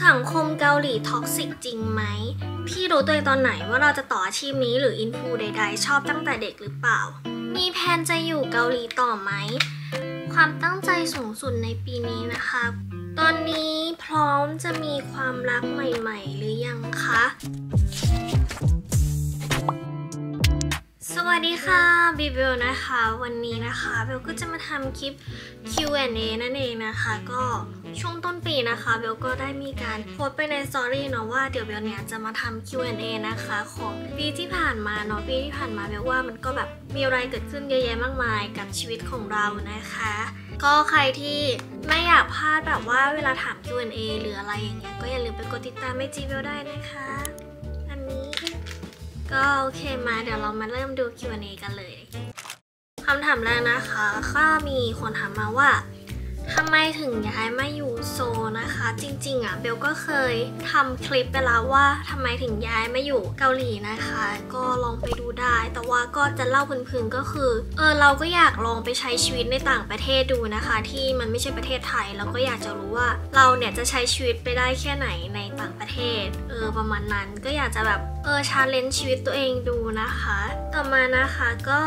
สังคมเกาหลีท็อกซิกจริงไหมพี่รู้ตัวเองตอนไหนว่าเราจะต่ออาชีพนี้หรืออินฟูใดๆชอบตั้งแต่เด็กหรือเปล่ามีแผนจะอยู่เกาหลีต่อไหมความตั้งใจสูงสุดในปีนี้นะคะตอนนี้พร้อมจะมีความรักใหม่ๆหรือยังคะสวัสดีค่ะบิเบลนะคะวันนี้นะคะเบลก็จะมาทำคลิป Q&A นั่นเองนะคะก็ช่วงต้นปีนะคะเบลก็ได้มีการโพสต์ไปในสตอรี่เนาะว่าเดี๋ยวเบลเนี่ยจะมาทำ Q&A นะคะของปีที่ผ่านมาเนาะปีที่ผ่านมาเบลว่ามันก็แบบมีอะไรเกิดขึ้นเยอะแยะมากมายกับชีวิตของเรานะคะก็ใครที่ไม่อยากพลาดแบบว่าเวลาถาม Q&A หรืออะไรอย่างเงี้ยก็อย่าลืมไปกดติดตามIGเบลได้นะคะอันนี้ก็โอเคมาเดี๋ยวเรามาเริ่มดู Q&A กันเลยคำถามแรกนะคะก็มีคนถามมาว่าทำไมถึงย้ายมาอยู่โซลนะคะจริงๆเบลก็เคยทำคลิปไปแล้วว่าทำไมถึงย้ายมาอยู่เกาหลีนะคะก็ลองไปดูได้แต่ว่าก็จะเล่าพื้นๆก็คือเราก็อยากลองไปใช้ชีวิตในต่างประเทศดูนะคะที่มันไม่ใช่ประเทศไทยเราก็อยากจะรู้ว่าเราเนี่ยจะใช้ชีวิตไปได้แค่ไหนในต่างประเทศประมาณนั้นก็อยากจะแบบชาเลนจ์ชีวิตตัวเองดูนะคะต่อมานะคะก็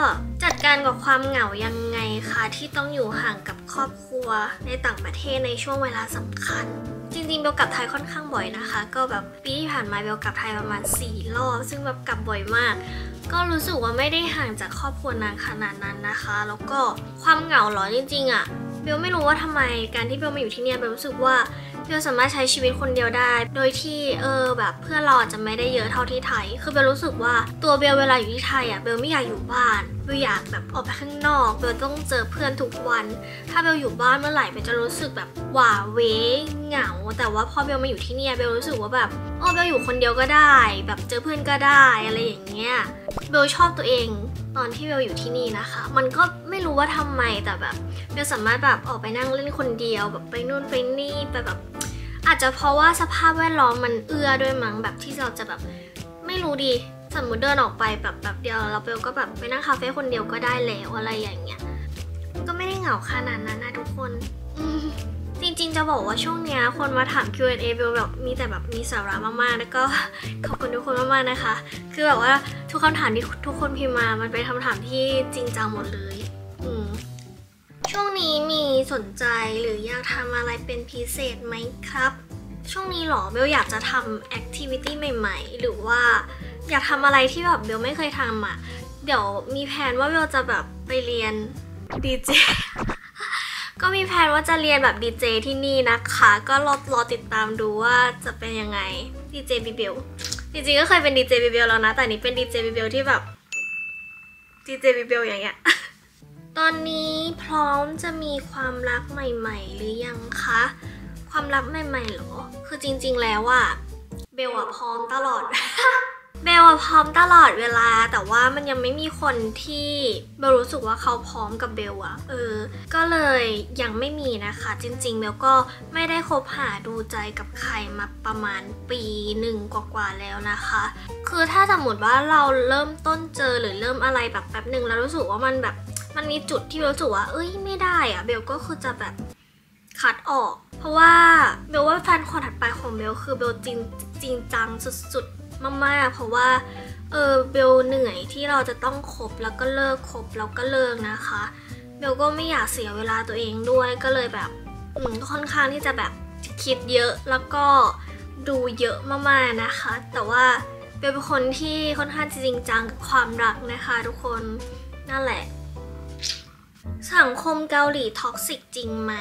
จัดการกับความเหงายังไงคะที่ต้องอยู่ห่างกับครอบครัวในต่างประเทศในช่วงเวลาสำคัญจริงๆเบลกลับไทยค่อนข้างบ่อยนะคะก็แบบปีที่ผ่านมาเบลกลับไทยประมาณ4 รอบซึ่งแบบกลับบ่อยมากก็รู้สึกว่าไม่ได้ห่างจากครอบครัวนานขนาดนั้นนะคะแล้วก็ความเหงาหรอจริงๆเบลไม่รู้ว่าทำไมการที่เบลมาอยู่ที่เนี่ยเบลรู้สึกว่าเบลสามารถใช้ชีวิตคนเดียวได้โดยที่แบบเพื่อนเราอาจจะไม่ได้เยอะเท่าที่ไทยคือเบลรู้สึกว่าตัวเบลเวลาอยู่ที่ไทยเบลไม่อยากอยู่บ้านเบลอยากแบบออกไปข้างนอกเบลต้องเจอเพื่อนทุกวันถ้าเบลอยู่บ้านเมื่อไหร่เบลจะรู้สึกแบบหวาเหวเหงาแต่ว่าพอเบลมาอยู่ที่นี่เบลรู้สึกว่าแบบเบลอยู่คนเดียวก็ได้แบบเจอเพื่อนก็ได้อะไรอย่างเงี้ยเบลชอบตัวเองตอนที่เบลอยู่ที่นี่นะคะมันก็ไม่รู้ว่าทำไมแต่แบบเบลสามารถแบบออกไปนั่งเล่นคนเดียวแบบไปนู่นไปนี่ไปแบบอาจจะเพราะว่าสภาพแวดล้อมมันเอื้อด้วยมั้งแบบที่เราจะแบบไม่รู้ดิสมมติเดินออกไปแบบเดียวเราเบลก็แบบไปนั่งคาเฟ่คนเดียวก็ได้แล้วอะไรอย่างเงี้ยก็ไม่ได้เหงาขนาดนั้นนะทุกคนจริงๆจะบอกว่าช่วงเนี้ยคนมาถาม Q&A เบลแบบมีแต่แบบมีสาระมากๆแล้วก็ขอบคุณทุกคนมากๆนะคะคือแบบว่าทุกคำถามที่ทุกคนพิมพ์มามันเป็นคำถามที่จริงจังหมดเลยช่วงนี้มีสนใจหรืออยากทำอะไรเป็นพิเศษไหมครับช่วงนี้หรอเบลอยากจะทำแอคทิวิตี้ใหม่ๆหรือว่าอยากทำอะไรที่แบบเบลไม่เคยทำเดี๋ยวมีแผนว่าเบลจะแบบไปเรียนดีเจ ก็มีแผนว่าจะเรียนแบบดีเจที่นี่นะคะก็รอติดตามดูว่าจะเป็นยังไงดีเจบิเบลจริงๆก็เคยเป็นดีเจบิเบลแล้วนะแต่นี้เป็นดีเจบิเบลที่แบบดีเจบิเบลอย่างเงี้ยตอนนี้พร้อมจะมีความรักใหม่ๆหรือยังคะความรักใหม่ๆหรอคือจริงๆแล้วเบลพร้อมตลอด เบลพร้อมตลอดเวลาแต่ว่ามันยังไม่มีคนที่เบลรู้สึกว่าเขาพร้อมกับเบลก็เลยยังไม่มีนะคะจริงๆเบลก็ไม่ได้คบหาดูใจกับใครมาประมาณปีหนึ่งกว่าๆแล้วนะคะคือถ้าสมมติว่าเราเริ่มต้นเจอหรือเริ่มอะไรแบบแป๊บหนึ่งแล้วรู้สึกว่ามันมีจุดที่รู้สึกว่าไม่ได้เบลก็คือจะแบบคัดออกเพราะว่าเบลว่าแฟนคนถัดไปของเบลคือเบลจริงจังสุดๆมากๆเพราะว่าเบลเหนื่อยที่เราจะต้องคบแล้วก็เลิกคบแล้วก็เลิกนะคะเบลก็ไม่อยากเสียเวลาตัวเองด้วยก็เลยแบบค่อนข้างที่จะแบบคิดเยอะแล้วก็ดูเยอะมากๆนะคะแต่ว่าเบลเป็นคนที่ค่อนข้างจริงจังกับความรักนะคะทุกคนนั่นแหละสังคมเกาหลีท็อกซิกจริงไหม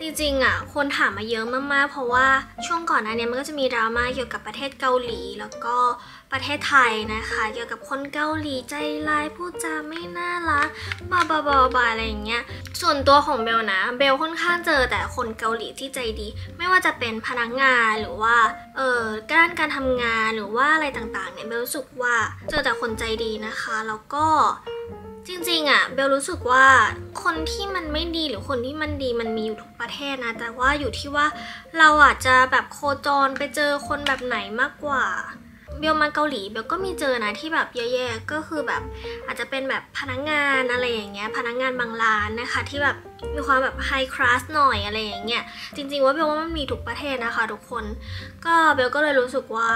จริงๆคนถามมาเยอะมากๆเพราะว่าช่วงก่อนหน้านี้มันก็จะมีดราม่าเกี่ยวกับประเทศเกาหลีแล้วก็ประเทศไทยนะคะเกี่ยวกับคนเกาหลีใจร้ายพูดจาไม่น่ารักบาอะไรอย่างเงี้ยส่วนตัวของเบลนะเบลค่อนข้างเจอแต่คนเกาหลีที่ใจดีไม่ว่าจะเป็นพนักงานหรือว่าการทำงานหรือว่าอะไรต่างๆเนี่ยเบลรู้สึกว่าเจอแต่คนใจดีนะคะแล้วก็จริงๆเบลรู้สึกว่าคนที่มันไม่ดีหรือคนที่มันดีมันมีอยู่ทุกประเทศนะแต่ว่าอยู่ที่ว่าเราอาจจะแบบโคจรไปเจอคนแบบไหนมากกว่าเบลมาเกาหลีเบลก็มีเจอนะที่แบบแย่ๆก็คือแบบอาจจะเป็นแบบพนักงานอะไรอย่างเงี้ยพนักงานบางร้านนะคะที่แบบ มีความแบบไฮคลาสหน่อยอะไรอย่างเงี้ยจริงๆว่าเบลว่ามันมีทุกประเทศนะคะทุกคนก็เบลก็เลยรู้สึกว่า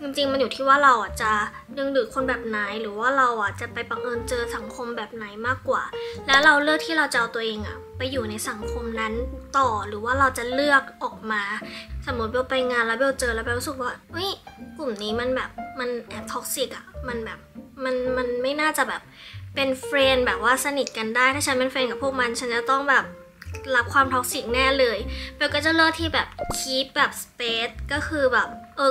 จริงๆมันอยู่ที่ว่าเราจะดึงดูดคนแบบไหนหรือว่าเราจะไปบังเอิญเจอสังคมแบบไหนมากกว่าแล้วเราเลือกที่เราจะเอาตัวเองไปอยู่ในสังคมนั้นต่อหรือว่าเราจะเลือกออกมาสมมติเบลไปงานแล้วเบลเจอแล้วเบลรู้สึกว่าเฮ้ยกลุ่มนี้มันแบบมันแอบท็อกซิกมันแบบมันไม่น่าจะแบบเป็นเฟรนด์แบบว่าสนิทกันได้ถ้าฉันเป็นเฟรนด์กับพวกมันฉันจะต้องแบบรับความท็อกซิกแน่เลยเบลก็จะเลือกที่แบบคีปแบบสเปซก็คือแบบ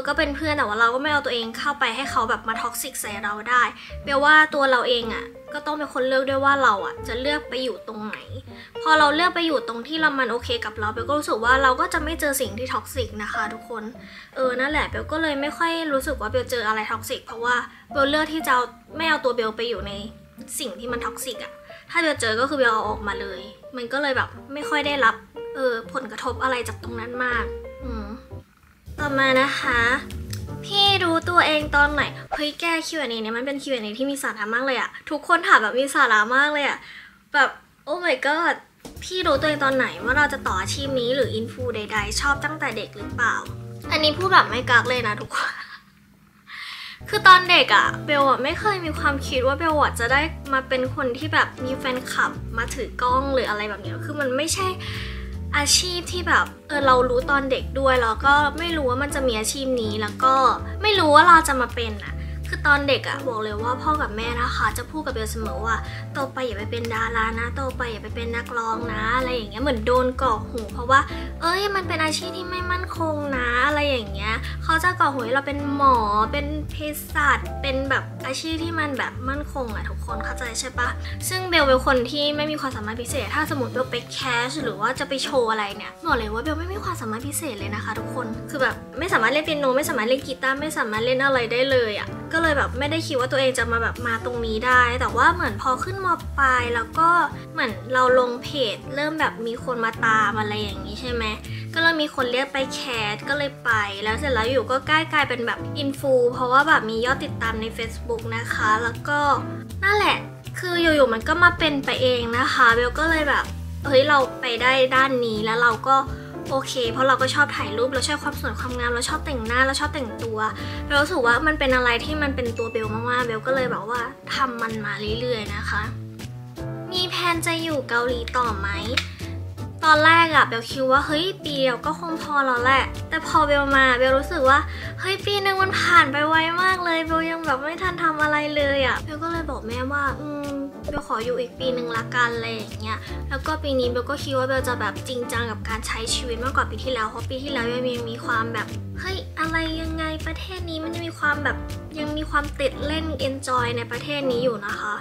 ก็เป็นเพื่อนแต่ว่าเราก็ไม่เอาตัวเองเข้าไปให้เขาแบบมาท็อกซิกใส่เราได้เบลว่าตัวเราเองก็ต้องเป็นคนเลือกด้วยว่าเราจะเลือกไปอยู่ตรงไหนพอเราเลือกไปอยู่ตรงที่มันโอเคกับเราเบลก็รู้สึกว่าเราก็จะไม่เจอสิ่งที่ท็อกซิกนะคะทุกคนนั่นแหละเบลก็เลยไม่ค่อยรู้สึกว่าเบลเจออะไรท็อกซิกเพราะว่าเบลเลือกที่จะไม่เอาตัวเบลไปอยู่ในสิ่งที่มันท็อกซิกถ้าเบลเจอก็คือเบลเอาออกมาเลยมันก็เลยแบบไม่ค่อยได้รับผลกระทบอะไรจากตรงนั้นมากต่อมานะคะพี่รู้ตัวเองตอนไหนเฮ้ยแก Q&A เนี่ยมันเป็น Q&A ที่มีสาระมากเลยทุกคนถามแบบมีสาระมากเลยแบบโอ้ my god พี่รู้ตัวเองตอนไหนว่าเราจะต่ออาชีพนี้หรืออินฟูใดๆชอบตั้งแต่เด็กหรือเปล่าอันนี้พูดแบบไม่กักเลยนะทุกคนคือตอนเด็กเบลไม่เคยมีความคิดว่าเบลจะได้มาเป็นคนที่แบบมีแฟนคลับมาถือกล้องหรืออะไรแบบนี้คือมันไม่ใช่อาชีพที่แบบเรารู้ตอนเด็กด้วยแล้วก็ไม่รู้ว่ามันจะมีอาชีพนี้แล้วก็ไม่รู้ว่าเราจะมาเป็นคือตอนเด็กบอกเลยว่าพ่อกับแม่นะคะจะพูดกับเบลเสมอว่าโตไปอย่าไปเป็นดารานะโตไปอย่าไปเป็นนักร้องนะอะไรอย่างเงี้ยเหมือนโดนกรอกหูเพราะว่ามันเป็นอาชีพที่ไม่มั่นคงนะอะไรอย่างเงี้ยเขาจะกรอกหูให้เราเป็นหมอเป็นเภสัชเป็นแบบอาชีพที่มันแบบมั่นคงทุกคนเข้าใจใช่ปะซึ่งเบลเป็นคนที่ไม่มีความสามารถพิเศษถ้าสมมติเบลไปแคสหรือว่าจะไปโชว์อะไรเนี่ยบอกเลยว่าเบลไม่มีความสามารถพิเศษเลยนะคะทุกคนคือแบบไม่สามารถเล่นเปียโนไม่สามารถเล่นกีตาร์ไม่สามารถเล่นอะไรได้เลยก็เลยแบบไม่ได้คิดว่าตัวเองจะมาแบบมาตรงนี้ได้แต่ว่าเหมือนพอขึ้นม.ปลายแล้วก็เหมือนเราลงเพจเริ่มแบบมีคนมาตามอะไรอย่างนี้ใช่ไหมก็เลยมีคนเรียกไปแคสก็เลยไปแล้วเสร็จแล้วอยู่ก็ใกล้กลายเป็นแบบอินฟูเพราะว่าแบบมียอดติดตามใน Facebook นะคะแล้วก็นั่นแหละคืออยู่ๆมันก็มาเป็นไปเองนะคะเบลก็เลยแบบเราไปได้ด้านนี้แล้วเราก็โอเคเพราะเราก็ชอบถ่ายรูปเราชอบความสวยความงามเราชอบแต่งหน้าเราชอบแต่งตัวเรารู้สึกว่ามันเป็นอะไรที่มันเป็นตัวเบลมากๆเบลก็เลยแบบว่าทำมันมาเรื่อยๆนะคะมีแผนจะอยู่เกาหลีต่อไหมตอนแรกเบลคิดว่าเฮ้ยปีเดียวก็คงพอแล้วแหละแต่พอเบลมาเบลรู้สึกว่าเฮ้ยปีนึงมันผ่านไปไวมากเลยเบลยังแบบไม่ทันทำอะไรเลยเบลก็เลยบอกแม่ว่าเบลขออยู่อีกปีนึงละกันอะไรอย่างเงี้ยแล้วก็ปีนี้เบลก็คิดว่าเบลจะแบบจริงจังกับการใช้ชีวิตมากกว่าปีที่แล้วเพราะปีที่แล้วยังมีความแบบเฮ้ยอะไรยังไงประเทศนี้มันจะมีความแบบยังมีความติดเล่น enjoy ในประเทศนี้อยู่นะคะ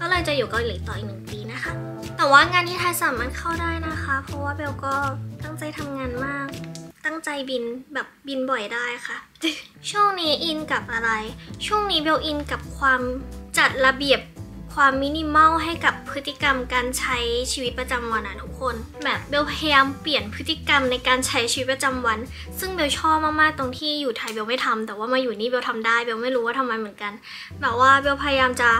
ก็เลยจะอยู่เกาหลีต่ออีก1 ปีนะคะแต่ว่างานที่ไทยสามารถเข้าได้นะคะเพราะว่าเบลก็ตั้งใจทำงานมากตั้งใจบินแบบบินบ่อยได้ค่ะ ช่วงนี้อินกับอะไรช่วงนี้เบลอินกับความจัดระเบียบความมินิมอลให้กับพฤติกรรมการใช้ชีวิตประจำวันทุกคนแบบเบลพยายามเปลี่ยนพฤติกรรมในการใช้ชีวิตประจำวันซึ่งเบลชอบมากๆตรงที่อยู่ไทยเบลไม่ทำแต่ว่ามาอยู่นี่เบลทำได้เบลไม่รู้ว่าทำไมเหมือนกันแบบว่าเบลพยายามจะ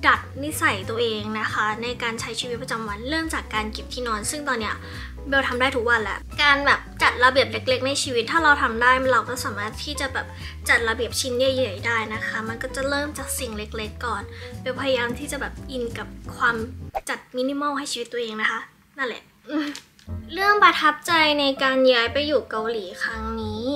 ดัดนิสัยตัวเองนะคะในการใช้ชีวิตประจำวันเริ่มจากการเก็บที่นอนซึ่งตอนเนี้ยเบลทำได้ทุกวันแหละการแบบจัดระเบียบเล็กๆในชีวิตถ้าเราทำได้เราก็สามารถที่จะแบบจัดระเบียบชิ้นใหญ่ๆได้นะคะมันก็จะเริ่มจากสิ่งเล็กๆก่อนเบลพยายามที่จะแบบอินกับความจัดมินิมอลให้ชีวิตตัวเองนะคะนั่นแหละเรื่องประทับใจในการย้ายไปอยู่เกาหลีครั้งนี้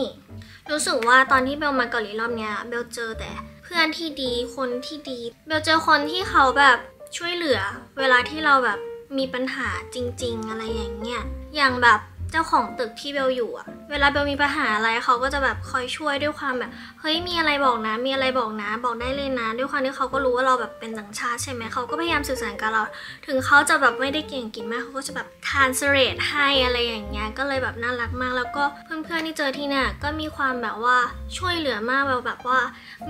รู้สึกว่าตอนที่เบลมาเกาหลีรอบเนี้ยเบลเจอแต่เพื่อนที่ดีคนที่ดีเบลเจอคนที่เขาแบบช่วยเหลือเวลาที่เราแบบมีปัญหาจริงๆอะไรอย่างเงี้ยอย่างแบบเจ้าของตึกที่เบลอยู่เวลาเบลมีปัญหาอะไรเขาก็จะแบบคอยช่วยด้วยความแบบเฮ้ยมีอะไรบอกนะมีอะไรบอกนะบอกได้เลยนะด้วยความที่เขาก็รู้ว่าเราแบบเป็นต่างชาติใช่ไหมเขาก็พยายามสื่อสารกับเราถึงเขาจะแบบไม่ได้เก่งกินมากเขาก็จะแบบtranslateให้อะไรอย่างเงี้ยก็เลยแบบน่ารักมากแล้วก็เพื่อนๆที่เจอที่เนี่ยก็มีความแบบว่าช่วยเหลือมากแบบว่า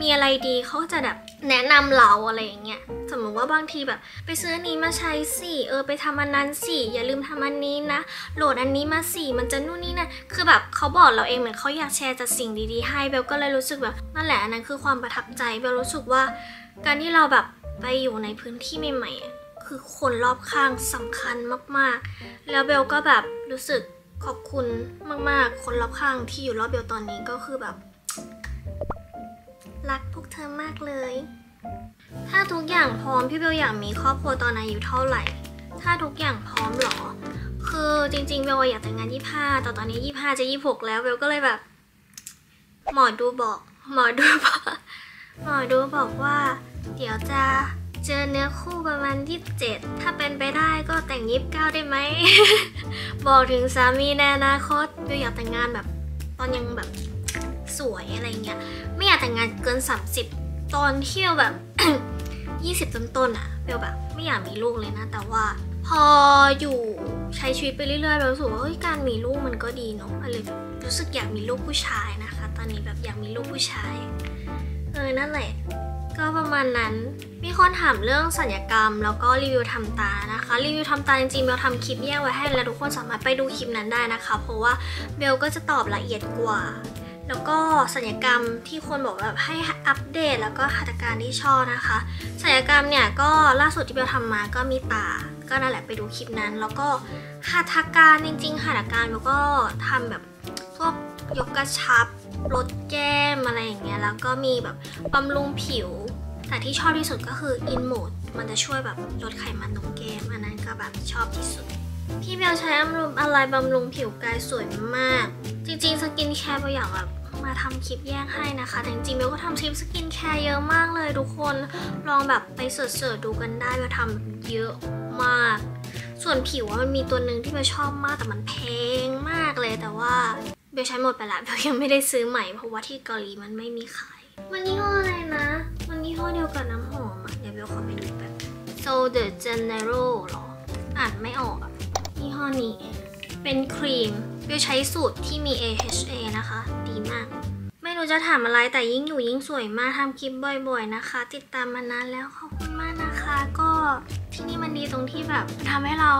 มีอะไรดีเขาจะแบบแนะนำเราอะไรอย่างเงี้ยสมมติว่าบางทีแบบไปซื้ออันนี้มาใช้สิไปทำอันนั้นสิอย่าลืมทำอันนี้นะโหลดอันนี้มาสิมันจะนู่นนี่นะคือแบบเขาบอกเราเองเหมือนเขาอยากแชร์จากสิ่งดีๆให้เบลก็เลยรู้สึกแบบนั่นแหละอันนั้นคือความประทับใจเบลรู้สึกว่าการที่เราแบบไปอยู่ในพื้นที่ใหม่ๆ คือคนรอบข้างสำคัญมากๆแล้วเบลก็แบบรู้สึกขอบคุณมากๆคนรอบข้างที่อยู่รอบเบลตอนนี้ก็คือแบบรักพวกเธอมากเลยถ้าทุกอย่างพร้อมพี่เบลอยากมีครอบครัวตอนอายุเท่าไหร่ถ้าทุกอย่างพร้อมหรอคือจริงๆเบลอยากแต่งงาน25แต่ตอนนี้25จะ26แล้วเบลก็เลยแบบหมอดูบอกว่าเดี๋ยวจะเจอเนื้อคู่ประมาณ27ถ้าเป็นไปได้ก็แต่ง29ได้ไหม บอกถึงสามีในอนาคตเบลอยากแต่งงานแบบตอนยังแบบสวยอะไรเงี้ยไม่อยากแต่งงานเกิน30ตอนที่เบลแบบ 20 ต้นๆอะเบลแบบไม่อยากมีลูกเลยนะแต่ว่าพออยู่ใช้ชีวิตไปเรื่อยๆเรารู้สึกว่าการมีลูกมันก็ดีเนาะอะไรแบบรู้สึกอยากมีลูกผู้ชายนะคะตอนนี้แบบอยากมีลูกผู้ชายนั่นแหละก็ประมาณนั้นมีคนถามเรื่องศัลยกรรมแล้วก็รีวิวทำตานะคะรีวิวทำตาจริงๆเบลทำคลิปแยกไว้ให้แล้วทุกคนสามารถไปดูคลิปนั้นได้นะคะเพราะว่าเบลก็จะตอบละเอียดกว่าแล้วก็ศัลยกรรมที่คนบอกแบบให้อัปเดตแล้วก็หัตถการที่ชอบนะคะศัลยกรรมเนี่ยก็ล่าสุดที่เบลทำมาก็มีตาก็นั่นแหละไปดูคลิปนั้นแล้วก็หัตถการจริงๆหัตถการเบลก็ทำแบบพวกยกกระชับลดแก้มอะไรอย่างเงี้ยแล้วก็มีแบบบำรุงผิวแต่ที่ชอบที่สุดก็คือ In Mode มันจะช่วยแบบลดไขมันตรงแก้มอันนั้นก็แบบชอบที่สุดพี่เบลใช้อะไรบำรุงผิวกายสวยมากจริงๆสกินแคร์เบลอยากแบบมาทำคลิปแยกให้นะคะแต่จริงๆเบลก็ทำคลิปสกินแคร์เยอะมากเลยทุกคนลองแบบไปเสิร์ชดูกันได้เบลทำเยอะมากส่วนผิวมันมีตัวหนึ่งที่เบลชอบมากแต่มันแพงมากเลยแต่ว่าเบลใช้หมดไปละเบลยังไม่ได้ซื้อใหม่เพราะว่าที่เกาหลีมันไม่มีขายมันยี่ห้ออะไรนะมันยี่ห้อเดียวกับน้ำหอมอ่ะเดี๋ยวเบลขอไปดูแบบ So the General หรออ่านไม่ออกอ่ะยี่ห้อนี้เป็นครีมเบลใช้สูตรที่มี AHA นะคะดีมากไม่รู้จะถามอะไรแต่ยิ่งอยู่ยิ่งสวยมากทำคลิปบ่อยๆนะคะติดตามมานานแล้วขอบคุณมากนะคะก็ที่นี่มันดีตรงที่แบบทำให้เรา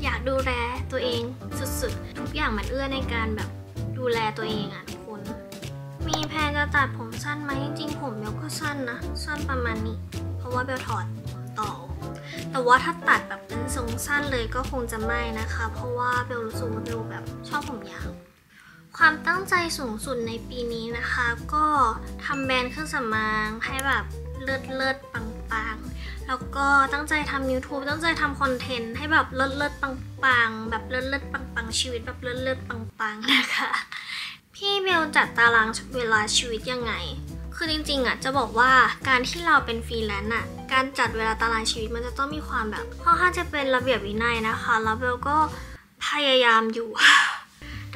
อยากดูแลตัวเองสุดๆทุกอย่างมันเอื้อในการแบบดูแลตัวเองอ่ะทุกคนมีแพลนจะตัดผมสั้นไหมจริงๆผมเบลก็สั้นนะสั้นประมาณนี้เพราะว่าเบลถอดผมต่อแต่ว่าถ้าตัดแบบเป็นทรงสั้นเลยก็คงจะไม่นะคะเพราะว่าเบลรู้สึกว่าเบลแบบชอบผมยาวความตั้งใจสูงสุดในปีนี้นะคะก็ทำแบรนด์เครื่องสำอางให้แบบเลิศปังๆแล้วก็ตั้งใจทำ YouTube ตั้งใจทำคอนเทนต์ให้แบบเลิศปังๆแบบเลิศปังๆชีวิตแบบเลิศปังๆนะคะพี่เบลจัดตารางเวลาชีวิตยังไงคือจริงๆอ่ะจะบอกว่าการที่เราเป็นฟรีแลนซ์อ่ะการจัดเวลาตารางชีวิตมันจะต้องมีความแบบค่อนข้างจะเป็นระเบียบวินัยนะคะแล้วเบลก็พยายามอยู่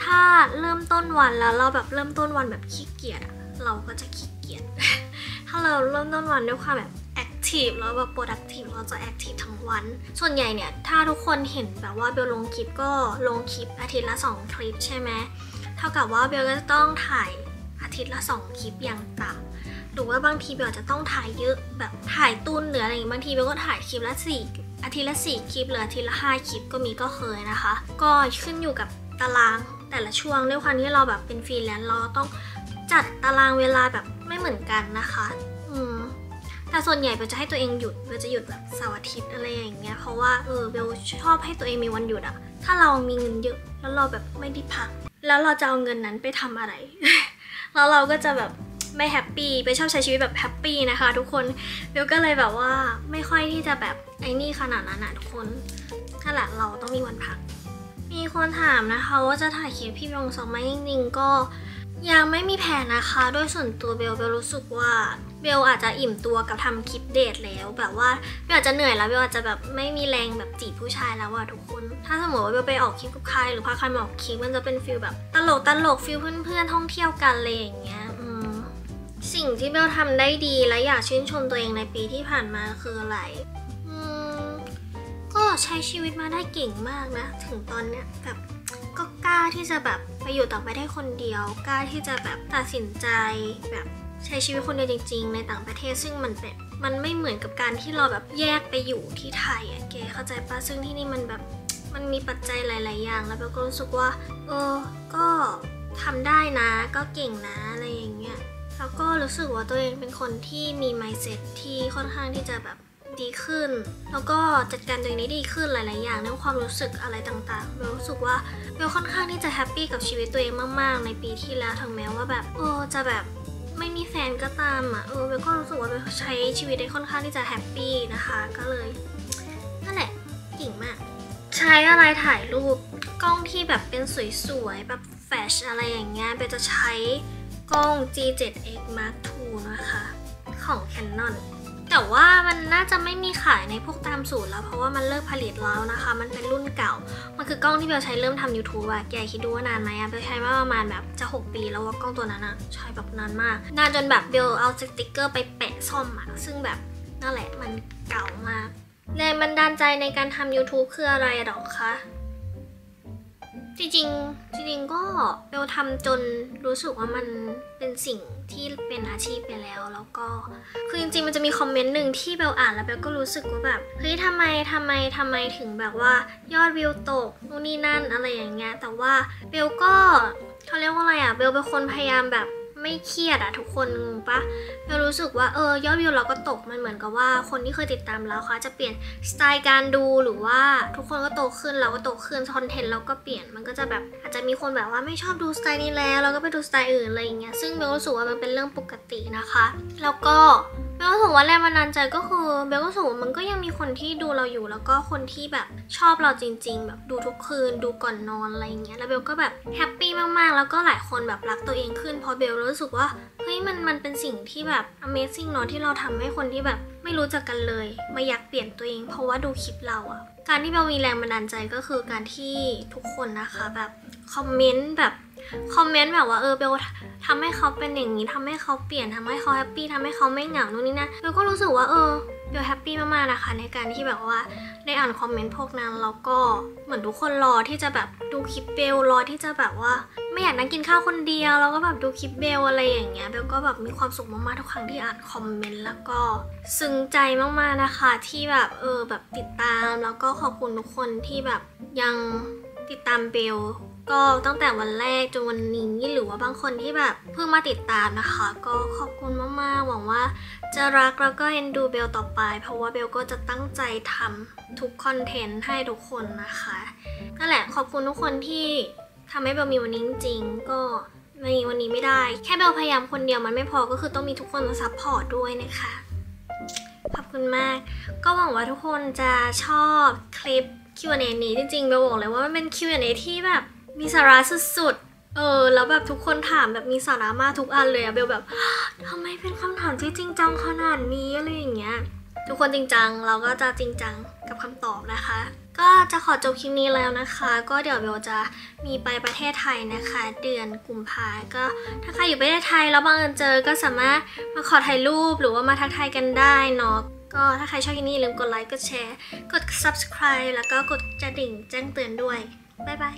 ถ้าเริ่มต้นวันแล้วเราแบบเริ่มต้นวันแบบขี้เกียจเราก็จะขี้เกียจ ถ้าเราเริ่มต้นวันด้วยความแบบแอคทีฟแล้วแบบ productive เราจะแอคทีฟทั้งวันส่วนใหญ่เนี่ยถ้าทุกคนเห็นแบบว่าเบลลงคลิปก็ลงคลิปอาทิตย์ละ2คลิปใช่ไหมเท่ากับว่าเบลก็จะต้องถ่ายอาทิตย์ละ2คลิปอย่างต่ำหรือว่าบางทีเบลจะต้องถ่ายเยอะแบบถ่ายตุ้นหรืออะไรอย่างงี้บางทีเบลก็ถ่ายคลิปละ4อาทิตย์ละ4คลิปหรืออาทิตย์ละ5คลิปก็มีก็เคยนะคะก็ขึ้นอยู่กับตารางแต่ละช่วงด้วยความที่เราแบบเป็นฟรีแลนซ์เราต้องจัดตารางเวลาแบบไม่เหมือนกันนะคะแต่ส่วนใหญ่เบลจะให้ตัวเองหยุดเบลจะหยุดแบบเสาร์อาทิตย์อะไรอย่างเงี้ยเพราะว่าเบลชอบให้ตัวเองมีวันหยุดอะถ้าเรามีเงินเยอะแล้วเราแบบไม่ได้พักแล้วเราจะเอาเงินนั้นไปทำอะไร แล้วเราก็จะแบบไม่แฮปปี้เบลชอบใช้ชีวิตแบบแฮปปี้นะคะทุกคนเบลก็เลยแบบว่าไม่ค่อยที่จะแบบไอ้นี่ขนาดนั้นนะทุกคนถ้าหลังเราต้องมีวันพักมีคนถามนะคะว่าจะถ่ายคลิปพี่ลงสองไหมจริงๆก็ยังไม่มีแผนนะคะโดยส่วนตัวเบลรู้สึกว่าเบลอาจจะอิ่มตัวกับทำคลิปเดทแล้วแบบว่าเบลอาจจะเหนื่อยแล้วเบลอาจจะแบบไม่มีแรงแบบจีบผู้ชายแล้วอะทุกคนถ้าสมมติว่าเบลไปออกคลิปกับใครหรือพาใครมาออกคลิปมันจะเป็นฟีลแบบตลกฟีลเพื่อนๆท่องเที่ยวกันอะไรอย่างเงี้ยสิ่งที่เบลทำได้ดีและอยากชื่นชมตัวเองในปีที่ผ่านมาคืออะไรก็ใช้ชีวิตมาได้เก่งมากนะถึงตอนเนี้ยแบบก็กล้าที่จะแบบไปอยู่ต่างประเทศคนเดียวกล้าที่จะแบบตัดสินใจแบบใช้ชีวิตคนเดียวจริงๆในต่างประเทศซึ่งมันไม่เหมือนกับการที่เราแบบแยกไปอยู่ที่ไทยอะเก๋เข้าใจปะซึ่งที่นี่มันแบบมันมีปัจจัยหลายๆอย่างแล้วเบลก็รู้สึกว่าก็ทำได้นะก็เก่งนะอะไรอย่างเงี้ยแล้วก็รู้สึกว่าตัวเองเป็นคนที่มี mindset ที่ค่อนข้างที่จะแบบ ดีขึ้นแล้วก็จัดการตัวเองได้ดีขึ้นหลายๆอย่างเรื่องความรู้สึกอะไรต่างๆเบลรู้สึกว่าเบลค่อนข้างที่จะแฮปปี้กับชีวิตตัวเองมากๆในปีที่แล้วถึงแม้ว่าแบบจะแบบไม่มีแฟนก็ตามอ่ะเบลก็รู้สึกว่าเบลใช้ชีวิตได้ค่อนข้างที่จะแฮปปี้นะคะก็เลยนั่นแหละเก่งมากใช้อะไรถ่ายรูปกล้องที่แบบเป็นสวยๆแบบแฟลชอะไรอย่างเงี้ยเบลจะใช้กล้อง G7X Mark II นะคะของ Canon แต่ว่ามันน่าจะไม่มีขายในพวกตามสูตรแล้วเพราะว่ามันเลิกผลิตแล้วนะคะมันเป็นรุ่นเก่ามันคือกล้องที่เบลใช้เริ่มทำ YouTube อะแกคิดดูว่านานไหมอะเบลใช้มาประมาณแบบจะ6 ปีแล้วว่ากล้องตัวนั้นอะใช้แบบนานมากนานจนแบบเบลเอาสติ๊กเกอร์ไปแปะซ่อมอะซึ่งแบบนั่นแหละมันเก่ามากแรงบันดาลใจในการทำ YouTube คืออะไรหรอคะจริงก็เบลทำจนรู้สึกว่ามันเป็นสิ่งที่เป็นอาชีพไปแล้วก็คือจริงๆมันจะมีคอมเมนต์หนึ่งที่เบลอ่านแล้วเบลก็รู้สึกว่าแบบเฮ้ยทำไมถึงแบบว่ายอดวิวตกนู่นนี่นั่นอะไรอย่างเงี้ยแต่ว่าเบลก็เขาเรียกว่าอะไรอ่ะเบลเป็นคนพยายามแบบไม่เครียดอะทุกคนงงปะเรารู้สึกว่ายอดวิวเราก็ตกมันเหมือนกับว่าคนที่เคยติดตามเราค่ะจะเปลี่ยนสไตล์การดูหรือว่าทุกคนก็โตขึ้นเราก็โตขึ้นคอนเทนต์เราก็เปลี่ยนมันก็จะแบบอาจจะมีคนแบบว่าไม่ชอบดูสไตล์นี้แล้วเราก็ไปดูสไตล์อื่นอะไรอย่างเงี้ยซึ่งเบลรู้สึกว่ามันเป็นเรื่องปกตินะคะแล้วก็เบลรู้สึกว่าแรงบันดาลใจก็คือเบลรู้สึกว่ามันก็ยังมีคนที่ดูเราอยู่แล้วก็คนที่แบบชอบเราจริงๆแบบดูทุกคืนดูก่อนนอนอะไรอย่างเงี้ยแล้วเบลก็แบบแฮปปี้มากๆแล้วก็หลายคนแบบรักตัวเองขึ้นเพราะเบลรู้สึกว่าเฮ้ยมันเป็นสิ่งที่แบบ Amazing เนาะที่เราทำให้คนที่แบบไม่รู้จักกันเลยมาอยากเปลี่ยนตัวเองเพราะว่าดูคลิปเราอะการที่เบลมีแรงบันดาลใจก็คือการที่ทุกคนนะคะแบบคอมเมนต์แบบว่าเบลทำให้เขาเป็นอย่างนี้ทำให้เขาเปลี่ยนทำให้เขาแฮปปี้ทำให้เขาไม่เหงานู่นนี่นะเบลก็รู้สึกว่าเบลแฮปปี้มากๆนะคะในการที่แบบว่าได้อ่านคอมเมนต์พวกนั้นแล้วก็เหมือนทุกคนรอที่จะแบบดูคลิปเบลรอที่จะแบบว่าไม่อยากนั่งกินข้าวคนเดียวแล้วก็แบบดูคลิปเบลอะไรอย่างเงี้ยเบลก็แบบมีความสุขมากๆทุกครั้งที่อ่านคอมเมนต์แล้วก็ซึ้งใจมากๆนะคะที่แบบแบบติดตามแล้วก็ขอบคุณทุกคนที่แบบยังติดตามเบลก็ตั้งแต่วันแรกจนวันนี้หรือว่าบางคนที่แบบเพิ่งมาติดตามนะคะก็ขอบคุณมากๆหวังว่าจะรักแล้วก็เอ็นดูเบลต่อไปเพราะว่าเบลก็จะตั้งใจทำทุกคอนเทนต์ให้ทุกคนนะคะนั่นแหละขอบคุณทุกคนที่ทำให้เบลมีวันนี้จริงๆก็ในวันนี้ไม่ได้แค่เบลพยายามคนเดียวมันไม่พอก็คือต้องมีทุกคนมาซัพพอร์ตด้วยนะคะขอบคุณมากก็หวังว่าทุกคนจะชอบคลิป Q&A นี้จริงๆเบลบอกเลยว่ามันเป็น Q&A ที่แบบมีสาระสุดๆแล้วแบบทุกคนถามแบบมีสาระมากทุกอันเลยอะเบลแบบทำไมเป็นคำถามที่จริงจังขนาดนี้อะไรอย่างเงี้ยทุกคนจริงจังเราก็จะจริงจังกับคำตอบนะคะก็จะขอจบคลิปนี้แล้วนะคะก็เดี๋ยวเบลจะมีไปประเทศไทยนะคะเดือนกุมภาก็ถ้าใครอยู่ประเทศไทยแล้วบังเอิญเจอก็สามารถมาขอถ่ายรูปหรือว่ามาทักทายกันได้เนาะก็ถ้าใครชอบคลิปนี้อย่าลืมกดไลค์กดแชร์กด subscribe แล้วก็กดกระดิ่งแจ้งเตือนด้วยบ๊ายบาย